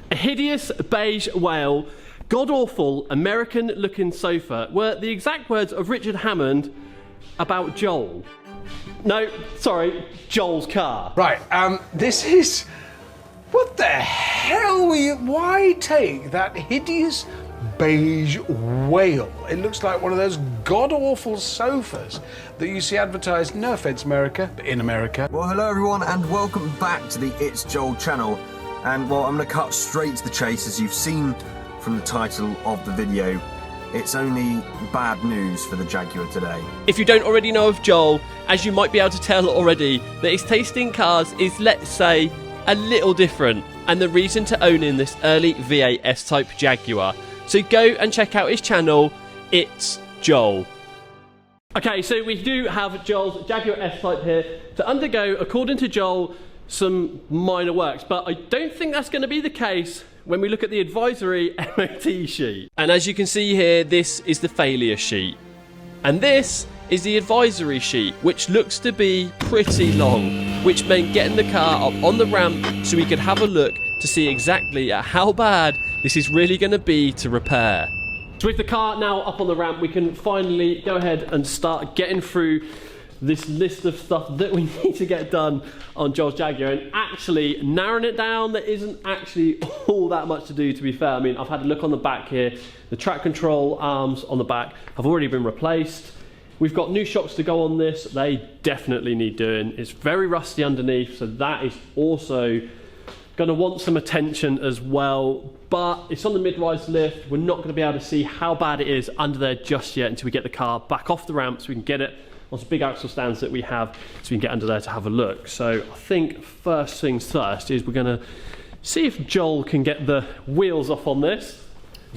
A hideous beige whale, god-awful American-looking sofa were the exact words of Richard Hammond about Joel. No, sorry, Joel's car. Right, this is... What the hell were you... Why take that hideous beige whale? It looks like one of those god-awful sofas that you see advertised, no offence America, but in America. Well, hello everyone and welcome back to the It's Joel channel. And well, I'm going to cut straight to the chase. As you've seen from the title of the video, it's only bad news for the Jaguar today. If you don't already know of Joel, as you might be able to tell already, that his taste in cars is, let's say, a little different, and the reason to owning this early V8 S-Type Jaguar. So go and check out his channel, It's Joel. Okay, so we do have Joel's Jaguar S-Type here to undergo, according to Joel, some minor works, but I don't think that's going to be the case when we look at the advisory MOT sheet. And as you can see here, this is the failure sheet. And this is the advisory sheet, which looks to be pretty long, which meant getting the car up on the ramp so we could have a look to see exactly at how bad this is really going to be to repair. So with the car now up on the ramp, we can finally go ahead and start getting through this list of stuff that we need to get done on Joel's Jaguar, and actually narrowing it down, there isn't actually all that much to do, to be fair. I mean, I've had a look on the back here. The track control arms on the back have already been replaced. We've got new shocks to go on this. They definitely need doing. It's very rusty underneath, so that is also going to want some attention as well. But it's on the mid-rise lift. We're not going to be able to see how bad it is under there just yet until we get the car back off the ramp so we can get it on some big axle stands that we have so we can get under there to have a look. So I think first things first is we're going to see if Joel can get the wheels off on this.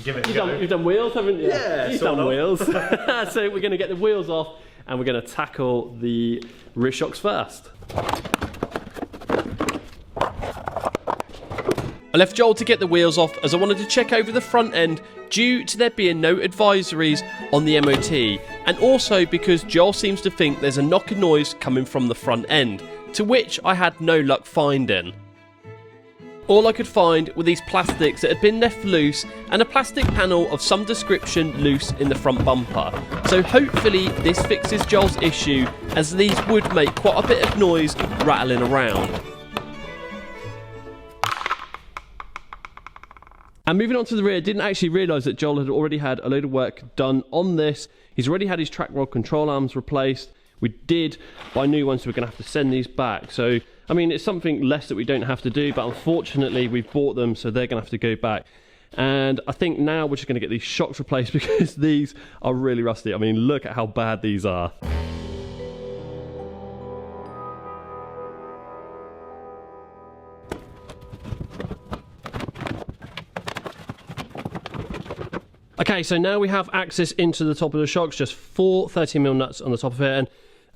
Give it a go. You've done wheels, haven't you? Yeah, you've done wheels. So we're going to get the wheels off and we're going to tackle the rear shocks first. I left Joel to get the wheels off as I wanted to check over the front end due to there being no advisories on the MOT, and also because Joel seems to think there's a knocking noise coming from the front end, to which I had no luck finding. All I could find were these plastics that had been left loose and a plastic panel of some description loose in the front bumper. So hopefully this fixes Joel's issue, as these would make quite a bit of noise rattling around. And moving on to the rear, didn't actually realise that Joel had already had a load of work done on this. He's already had his track rod control arms replaced. We did buy new ones, so we're going to have to send these back. So, I mean, it's something less that we don't have to do, but unfortunately we've bought them, so they're going to have to go back. And I think now we're just going to get these shocks replaced because these are really rusty. I mean, look at how bad these are. Okay, so now we have access into the top of the shocks, just 4 30mm nuts on the top of it, and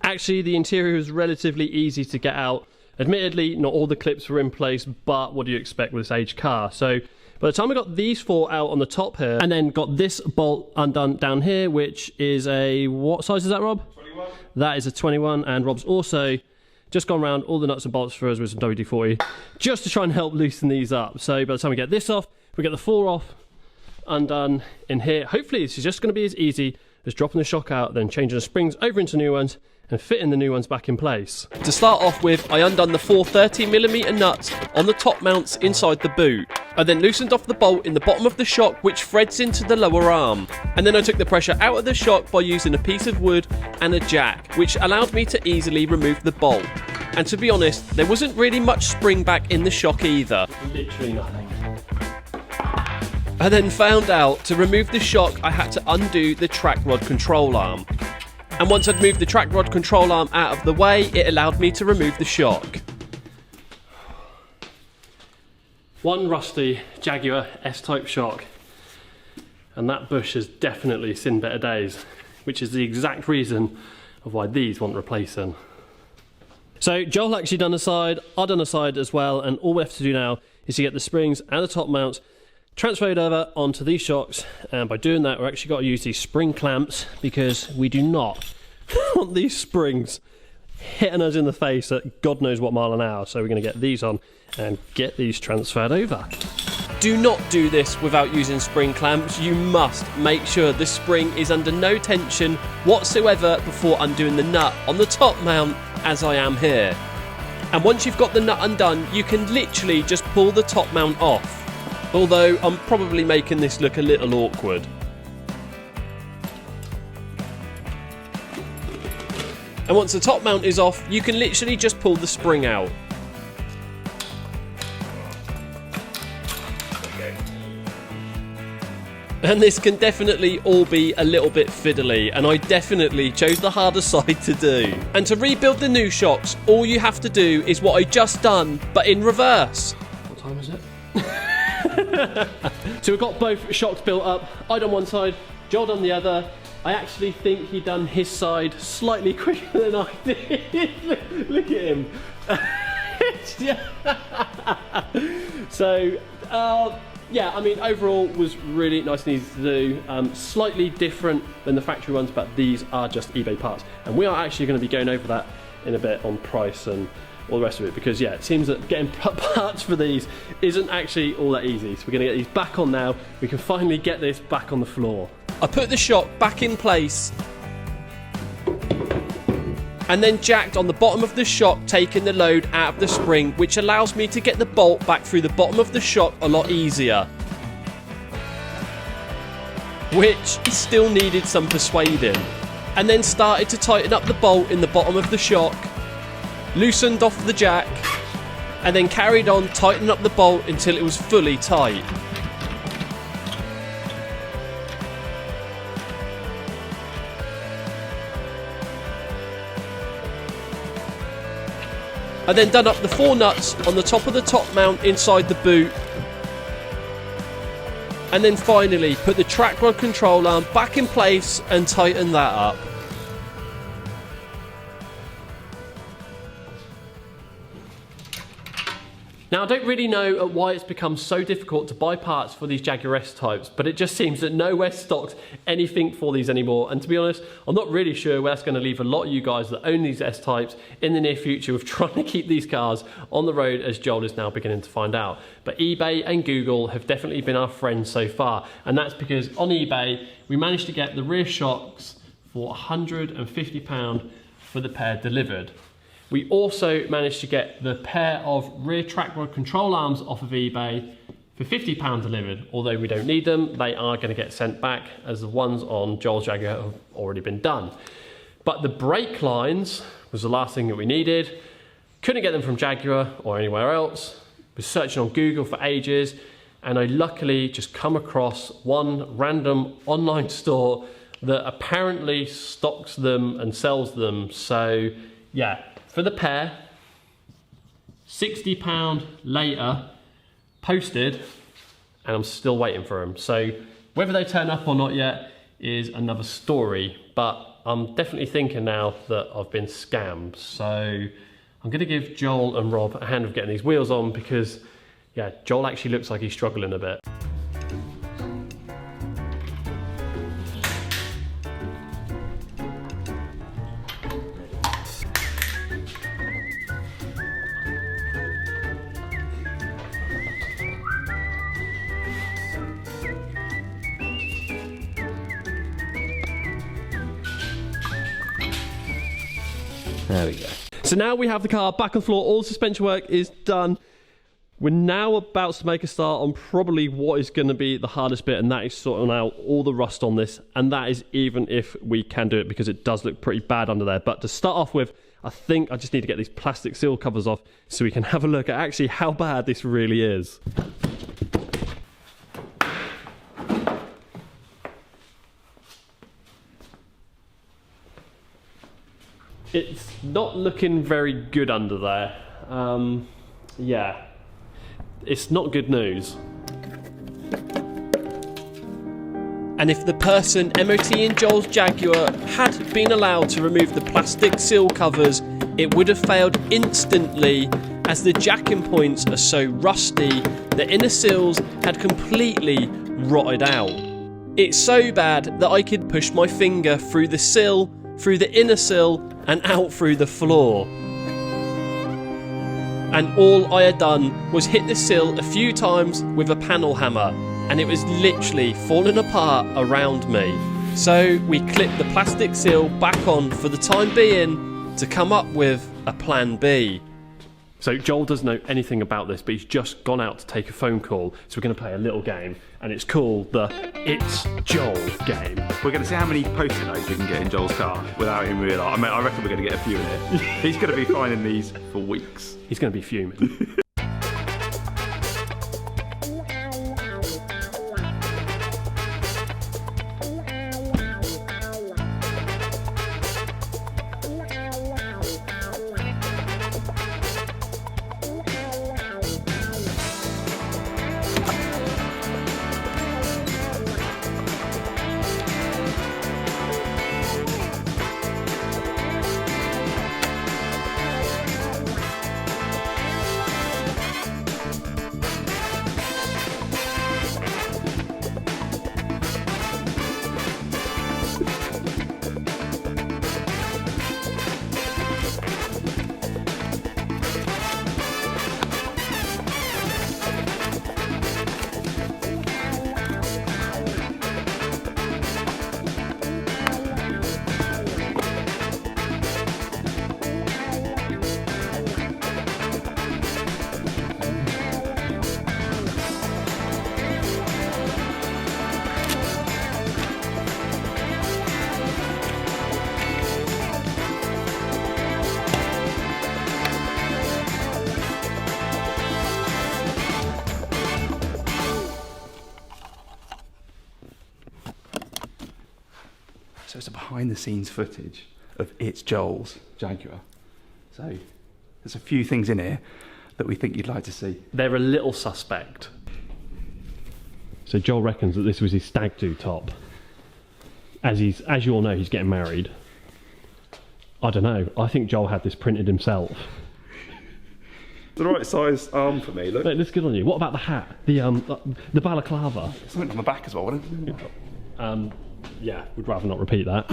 actually the interior is relatively easy to get out. Admittedly, not all the clips were in place, but what do you expect with this aged car? So by the time I got these 4 out on the top here, and then got this bolt undone down here, which is a, what size is that, Rob? 21. That is a 21, and Rob's also just gone around all the nuts and bolts for us with some WD-40, just to try and help loosen these up. So by the time we get this off, we get the 4 off, undone in here. Hopefully this is just going to be as easy as dropping the shock out, then changing the springs over into new ones and fitting the new ones back in place. To start off with, I undone the 4 30mm nuts on the top mounts inside the boot. I then loosened off the bolt in the bottom of the shock, which threads into the lower arm. And then I took the pressure out of the shock by using a piece of wood and a jack, which allowed me to easily remove the bolt. And to be honest, there wasn't really much spring back in the shock either. Literally nothing. I then found out to remove the shock I had to undo the track rod control arm. And once I'd moved the track rod control arm out of the way, it allowed me to remove the shock. One rusty Jaguar S-Type shock, and that bush has definitely seen better days, which is the exact reason of why these want replacing. So Joel actually done a side, I've done a side as well, and all we have to do now is to get the springs and the top mounts transferred over onto these shocks, and by doing that we're actually got to use these spring clamps because we do not want these springs hitting us in the face at God knows what mile an hour. So we're going to get these on and get these transferred over. Do not do this without using spring clamps. You must make sure the spring is under no tension whatsoever before undoing the nut on the top mount, as I am here. And once you've got the nut undone, you can literally just pull the top mount off. Although I'm probably making this look a little awkward. And once the top mount is off, you can literally just pull the spring out. And this can definitely all be a little bit fiddly, and I definitely chose the harder side to do. And to rebuild the new shocks, all you have to do is what I just done, but in reverse. What time is it? So we've got both shocks built up. I done one side, Joel done the other. I actually think he done his side slightly quicker than I did. Look at him. So, yeah, I mean, overall was really nice and easy to do. Slightly different than the factory ones, but these are just eBay parts. And we are actually going to be going over that in a bit on price and all the rest of it, because yeah, it seems that getting parts for these isn't actually all that easy. So we're going to get these back on now. We can finally get this back on the floor. I put the shock back in place and then jacked on the bottom of the shock, taking the load out of the spring, which allows me to get the bolt back through the bottom of the shock a lot easier. Which still needed some persuading. And then started to tighten up the bolt in the bottom of the shock, loosened off the jack, and then carried on tightening up the bolt until it was fully tight. I then done up the 4 nuts on the top of the top mount inside the boot. And then finally put the track rod control arm back in place and tighten that up. Now, I don't really know why it's become so difficult to buy parts for these Jaguar S-Types, but it just seems that nowhere stocks anything for these anymore. And to be honest, I'm not really sure where that's going to leave a lot of you guys that own these S-Types in the near future with trying to keep these cars on the road, as Joel is now beginning to find out. But eBay and Google have definitely been our friends so far. And that's because on eBay, we managed to get the rear shocks for £150 for the pair delivered. We also managed to get the pair of rear track rod control arms off of eBay for £50 delivered. Although we don't need them, they are going to get sent back, as the ones on Joel's Jaguar have already been done. But the brake lines was the last thing that we needed. Couldn't get them from Jaguar or anywhere else. Was searching on Google for ages, and I luckily just come across one random online store that apparently stocks them and sells them. So yeah, for the pair, £60 later, posted, and I'm still waiting for them. So whether they turn up or not yet is another story, but I'm definitely thinking now that I've been scammed. So I'm gonna give Joel and Rob a hand of getting these wheels on, because yeah, Joel actually looks like he's struggling a bit. There we go. So now we have the car back on the floor, all the suspension work is done. We're now about to make a start on probably what is going to be the hardest bit, and that is sorting out all the rust on this, and that is even if we can do it, because it does look pretty bad under there. But to start off with, I think I just need to get these plastic seal covers off so we can have a look at actually how bad this really is. It's not looking very good under there. Yeah, it's not good news. And if the person MOTing Joel's Jaguar had been allowed to remove the plastic seal covers, it would have failed instantly, as the jacking points are so rusty, the inner seals had completely rotted out. It's so bad that I could push my finger through the sill, through the inner sill, and out through the floor. and all I had done was hit the sill a few times with a panel hammer, and it was literally falling apart around me. So we clipped the plastic sill back on for the time being to come up with a plan B. So Joel doesn't know anything about this, but he's just gone out to take a phone call. So we're going to play a little game, and it's called the It's Joel game. We're going to see how many post-it notes we can get in Joel's car without him realising. I mean, I reckon we're going to get a few in it. He's going to be finding these for weeks. He's going to be fuming. So it's a behind-the-scenes footage of It's Joel's Jaguar. So there's a few things in here that we think you'd like to see. They're a little suspect. So Joel reckons that this was his stag do top. As you all know, he's getting married. I don't know. I think Joel had this printed himself. The right size arm for me, look. It looks good on you. What about the hat? The balaclava? Something on the back as well, wouldn't it? Yeah, we'd rather not repeat that.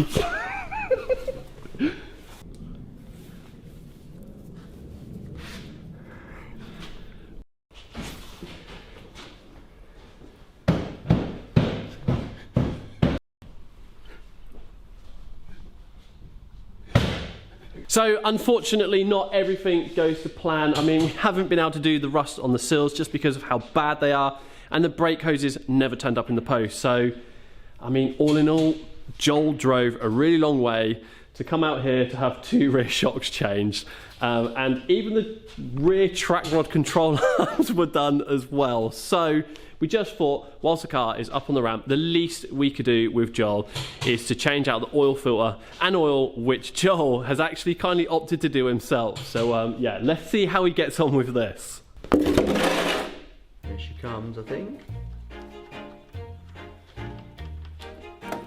So unfortunately not everything goes to plan. I mean, we haven't been able to do the rust on the sills just because of how bad they are, and the brake hoses never turned up in the post. So I mean, all in all, Joel drove a really long way to come out here to have 2 rear shocks changed, and even the rear track rod control arms were done as well. So we just thought, whilst the car is up on the ramp, the least we could do with Joel is to change out the oil filter and oil, which Joel has actually kindly opted to do himself. So yeah, let's see how he gets on with this. Here she comes, I think.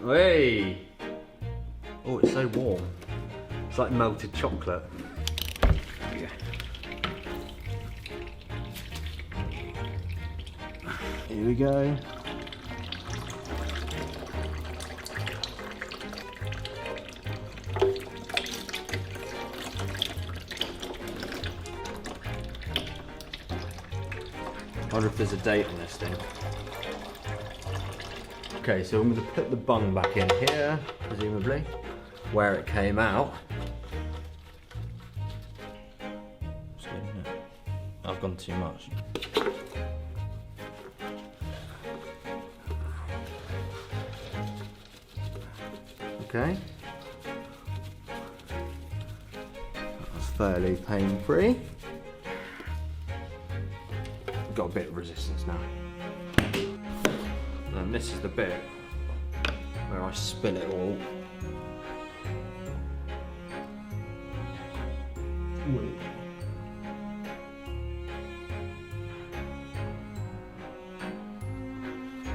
Hey! Oh, it's so warm. It's like melted chocolate. Yeah. Here we go. I wonder if there's a date on this thing. Okay, so I'm going to put the bung back in here, presumably, where it came out. I've gone too much. Okay. That's fairly pain-free. Got a bit of resistance now. And this is the bit where I spill it all.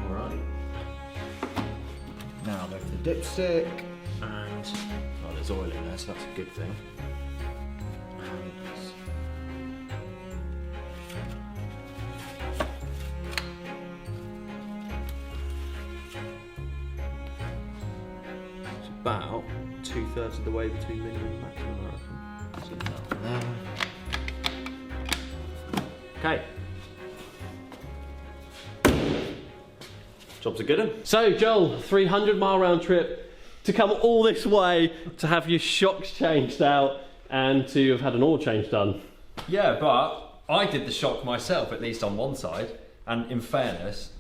Alright. Now go for the dipstick, and oh, there's oil in there, so that's a good thing. About 2/3 of the way between minimum and maximum, I reckon. So that one there. Okay. Job's a good one. So Joel, 300-mile round trip to come all this way to have your shocks changed out and to have had an oil change done. Yeah, but I did the shock myself, at least on one side, and in fairness,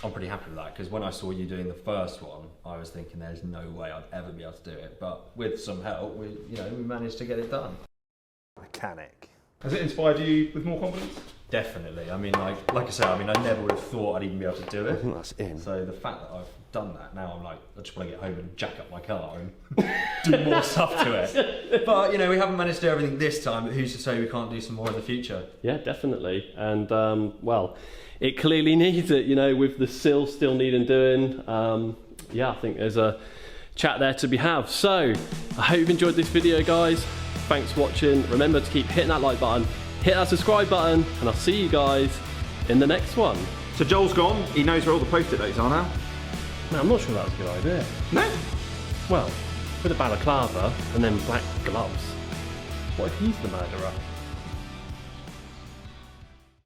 I'm pretty happy with that, because when I saw you doing the first one, I was thinking there's no way I'd ever be able to do it, but with some help, we managed to get it done. Mechanic. Has it inspired you with more confidence? Definitely. I mean, like I say, I never would have thought I'd even be able to do I it. think that's in. So the fact that I've done that, now I'm like, I just want to get home and jack up my car and do more stuff to it. But, we haven't managed to do everything this time, but who's to say we can't do some more in the future? Yeah, definitely. And, well, it clearly needs it, with the sill still needing doing. Yeah, I think there's a chat there to be had. So, I hope you've enjoyed this video, guys. Thanks for watching. Remember to keep hitting that like button, hit that subscribe button, and I'll see you guys in the next one. So Joel's gone. He knows where all the post-it notes are now. Man, I'm not sure that was a good idea. No? Well, with a balaclava and then black gloves. What if he's the murderer?